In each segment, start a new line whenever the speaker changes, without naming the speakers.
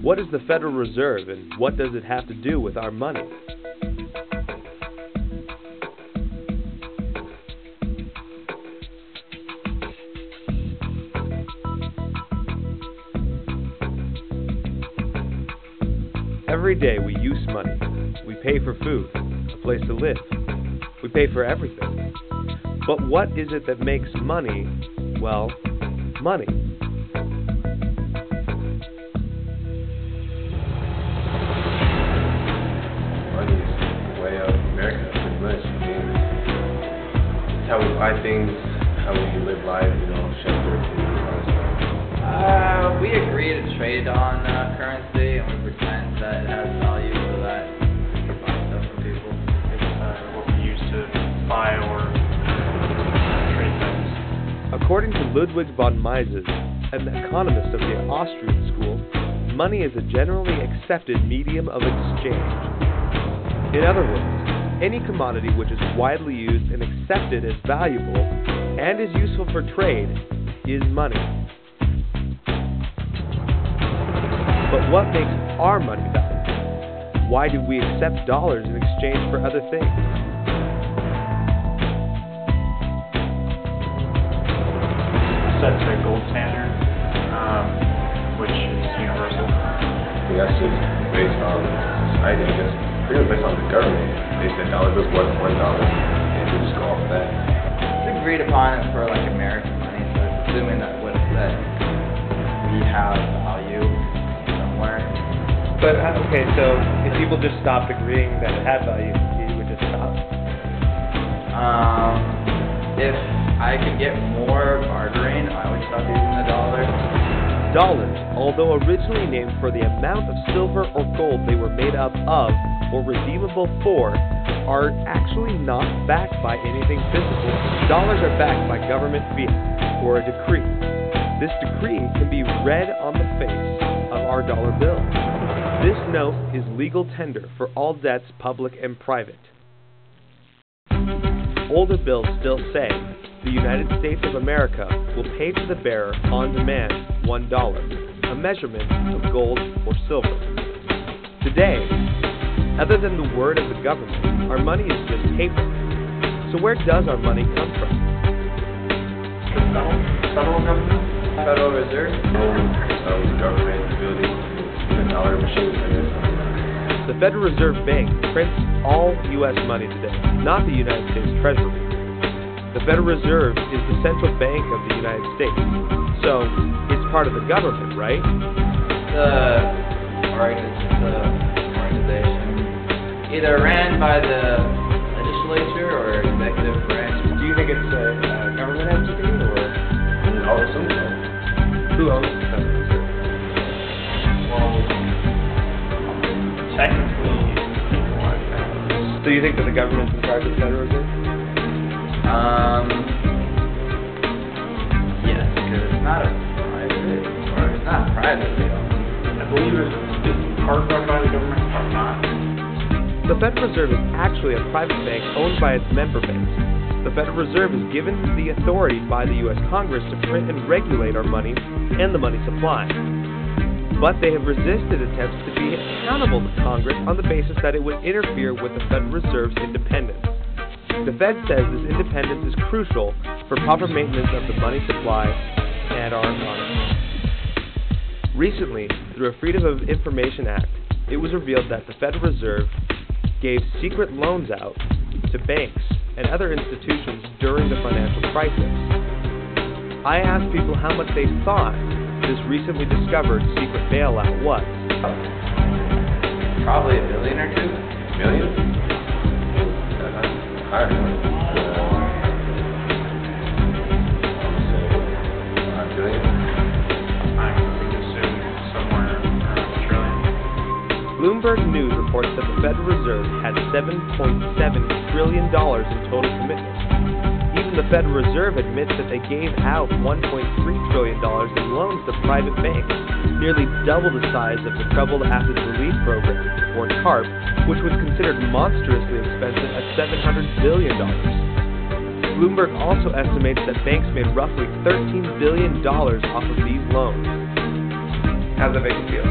What is the Federal Reserve and what does it have to do with our money? Every day we use money. We pay for food, a place to live. We pay for everything. But what is it that makes money, well, money?
Money is the way of America, pretty much. I mean, it's how we buy things, how we live life, shelter, food, all that stuff.
We agree to trade on currency, and we pretend that it has value so that we can buy stuff from people.
It's what we use to buy or trade things.
According to Ludwig von Mises, an economist of the Austrian school, money is a generally accepted medium of exchange. In other words, any commodity which is widely used and accepted as valuable and is useful for trade is money. But what makes our money valuable? Why do we accept dollars in exchange for other things?
Sets a gold standard, which is universal.
That's just based on society, I guess. Pretty much based on the government. They said dollar bills worth $1, and we just go off of that.
It's agreed upon for American money, so it's assuming that we have value somewhere.
But, okay, so if people just stopped agreeing that it had value, you would just stop?
If I could get more bartering, I would stop using the dollar.
Dollars, although originally named for the amount of silver or gold they were made up of or redeemable for, are actually not backed by anything physical. Dollars are backed by government fiat, or a decree. This decree can be read on the face of our dollar bill. This note is legal tender for all debts, public and private. Older bills still say, the United States of America will pay to the bearer on demand $1, a measurement of gold or silver. Today, other than the word of the government, our money is just paper. So where does our money come from?
The federal government?
Federal Reserve?
The government, the building, the dollar machines, I guess.
The Federal Reserve Bank prints all U.S. money today, not the United States Treasury. The Federal Reserve is the central bank of the United States, so it's part of the government, right?
The organization, either ran by the legislature or executive branch.
Do you think it's a government entity, or?
I would assume so.
Who owns the Federal Reserve?
Well, technically, people like that.
So you think that the government's in charge of the Federal Reserve?
Yes, because it's not privately owned.
I believe it's part owned by the government, part not.
The Federal Reserve is actually a private bank owned by its member banks. The Federal Reserve is given the authority by the U.S. Congress to print and regulate our money and the money supply. But they have resisted attempts to be accountable to Congress on the basis that it would interfere with the Federal Reserve's independence. The Fed says this independence is crucial for proper maintenance of the money supply and our economy. Recently, through a Freedom of Information Act, it was revealed that the Federal Reserve gave secret loans out to banks and other institutions during the financial crisis. I asked people how much they thought this recently discovered secret bailout was.
Probably $1 billion or $2
Million? Higher than that. $5 billion.
I would assume somewhere around $1 trillion.
Bloomberg News reports that the Federal Reserve had $7.7 trillion in total commitments. Even the Federal Reserve admits that they gave out $1.3 trillion in loans to private banks, nearly double the size of the Troubled Assets Relief Program, or TARP, which was considered monstrously expensive at $700 billion. Bloomberg also estimates that banks made roughly $13 billion off of these loans. How does that make you feel?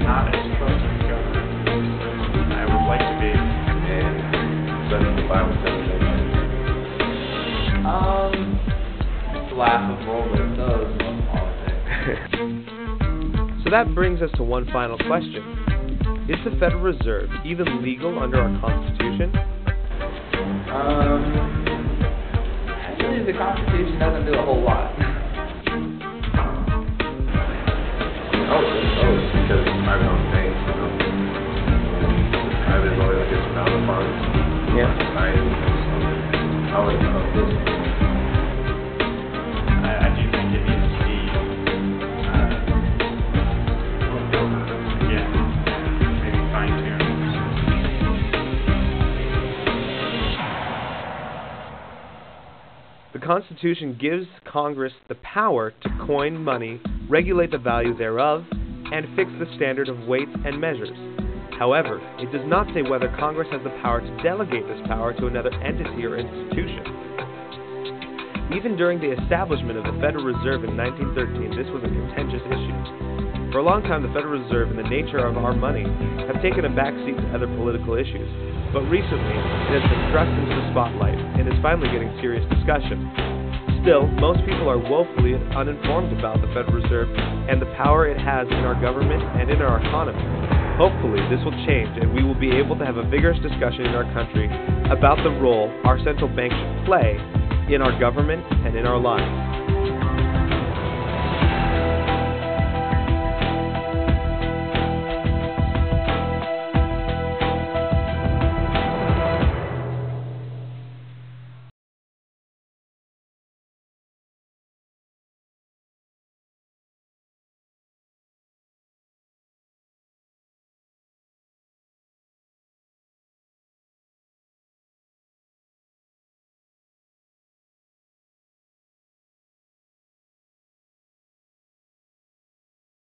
not as close to the government as I would like to be.
And studying the Bible doesn't make sense.
It's laughable, but so is most politics.
So that brings us to one final question. Is the Federal Reserve even legal under our Constitution?
Actually, the Constitution doesn't do a whole lot.
Because it's private owned banks, you know. Private is always gets frowned upon.
Yeah.
Society. I would this.
I do think it needs to be looked over again, maybe fine-tuned.
The Constitution gives Congress the power to coin money, regulate the value thereof, and fix the standard of weights and measures. However, it does not say whether Congress has the power to delegate this power to another entity or institution. Even during the establishment of the Federal Reserve in 1913, this was a contentious issue. For a long time, the Federal Reserve and the nature of our money have taken a backseat to other political issues, but recently it has been thrust into the spotlight and is finally getting serious discussion. Still, most people are woefully uninformed about the Federal Reserve and the power it has in our government and in our economy. Hopefully, this will change and we will be able to have a vigorous discussion in our country about the role our central bank should play in our government and in our lives.